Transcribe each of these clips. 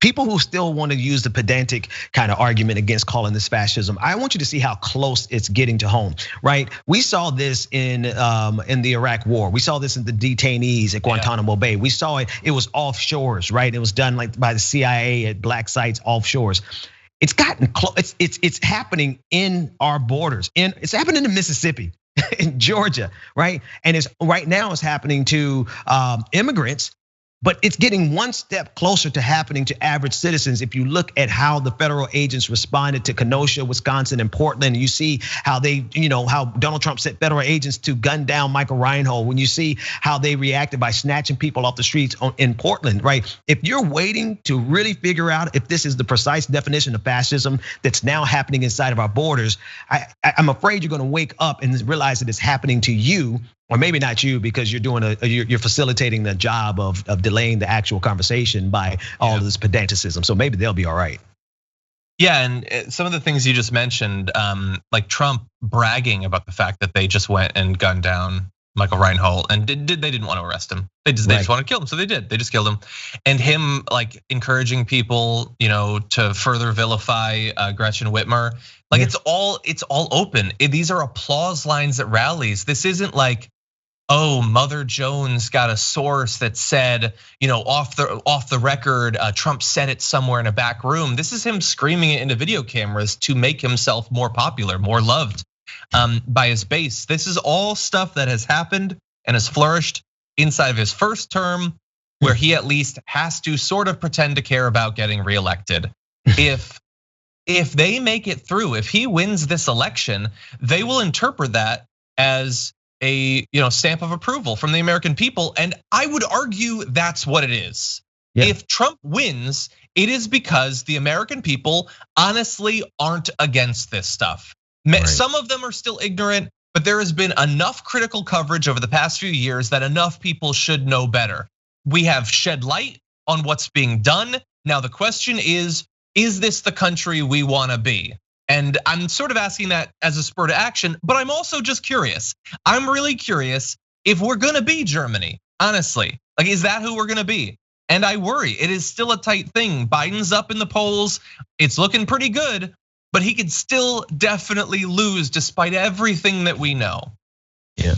people who still want to use the pedantic kind of argument against calling this fascism, I want you to see how close it's getting to home, right? We saw this in the Iraq War. We saw this in the detainees at Guantanamo Bay. We saw it. It was offshores, right? It was done like by the CIA at black sites offshores. It's gotten close. It's happening in our borders. It's happening in Mississippi, in Georgia, right? And it's right now it's happening to immigrants. But it's getting one step closer to happening to average citizens. If you look at how the federal agents responded to Kenosha, Wisconsin, and Portland, you see how how Donald Trump sent federal agents to gun down Michael Reinhold. When you see how they reacted by snatching people off the streets in Portland, right? If you're waiting to really figure out if this is the precise definition of fascism that's now happening inside of our borders, I'm afraid you're gonna wake up and realize that it's happening to you. Or maybe not you, because you're facilitating the job of delaying the actual conversation by all of this pedanticism. So maybe they'll be all right. Yeah, and some of the things you just mentioned, like Trump bragging about the fact that they just went and gunned down Michael Reinhold, and they didn't want to arrest him. They just wanted to kill him, so they did. They just killed him, and him like encouraging people, to further vilify Gretchen Whitmer. Like it's all open. These are applause lines at rallies. This isn't like, oh, Mother Jones got a source that said, off the record, Trump said it somewhere in a back room. This is him screaming it into video cameras to make himself more popular, more loved by his base. This is all stuff that has happened and has flourished inside of his first term, where he at least has to sort of pretend to care about getting reelected. If they make it through, if he wins this election, they will interpret that as a stamp of approval from the American people, and I would argue that's what it is. Yeah. If Trump wins, it is because the American people honestly aren't against this stuff. Right. Some of them are still ignorant, but there has been enough critical coverage over the past few years that enough people should know better. We have shed light on what's being done. Now the question is this the country we want to be? And I'm sort of asking that as a spur to action, but I'm also just curious. I'm really curious if we're gonna be Germany, honestly. Like, is that who we're gonna be? And I worry, it is still a tight thing. Biden's up in the polls, it's looking pretty good, but he could still definitely lose despite everything that we know. Yeah,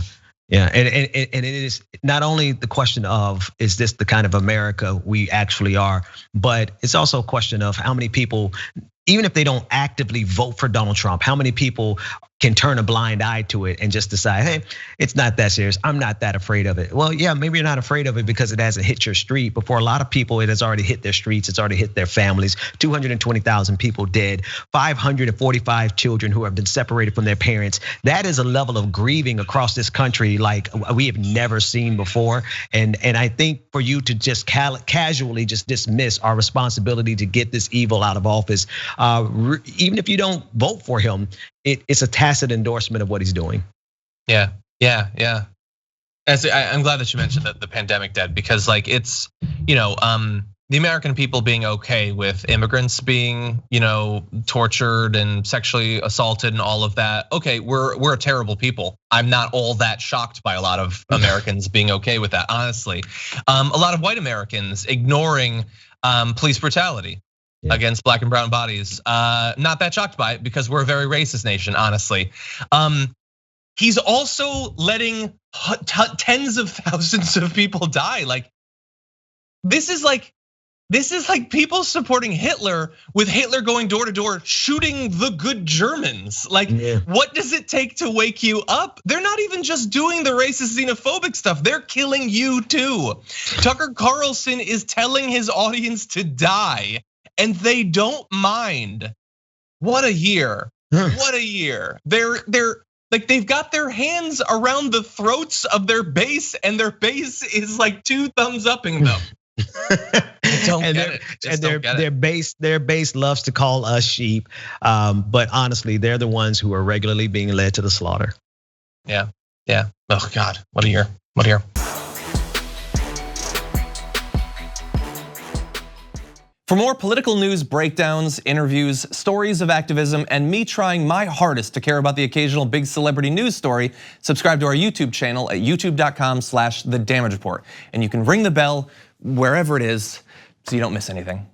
and it is not only the question of, is this the kind of America we actually are, but it's also a question of how many people, even if they don't actively vote for Donald Trump, how many people can turn a blind eye to it and just decide, hey, it's not that serious. I'm not that afraid of it. Well, yeah, maybe you're not afraid of it because it hasn't hit your street. But for a lot of people, it has already hit their streets. It's already hit their families. 220,000 people dead, 545 children who have been separated from their parents. That is a level of grieving across this country like we have never seen before. And I think for you to just casually just dismiss our responsibility to get this evil out of office, even if you don't vote for him, it's a tacit endorsement of what he's doing. Yeah. I'm glad that you mentioned the pandemic dead, because like it's, the American people being okay with immigrants being, tortured and sexually assaulted and all of that. Okay, we're a terrible people. I'm not all that shocked by a lot of Americans being okay with that, honestly. A lot of white Americans ignoring police brutality against black and brown bodies. Not that shocked by it because we're a very racist nation, honestly. He's also letting tens of thousands of people die. Like, this is like people supporting Hitler, with Hitler going door to door shooting the good Germans. Like, what does it take to wake you up? They're not even just doing the racist, xenophobic stuff. They're killing you too. Tucker Carlson is telling his audience to die, and they don't mind. What a year. What a year. They're like, they've got their hands around the throats of their base, and their base is like 2 thumbs upping them. Their base loves to call us sheep, but honestly, they're the ones who are regularly being led to the slaughter. Yeah. Oh God, what a year. What a year. For more political news breakdowns, interviews, stories of activism, and me trying my hardest to care about the occasional big celebrity news story, subscribe to our YouTube channel at youtube.com/thedamagereport. And you can ring the bell wherever it is so you don't miss anything.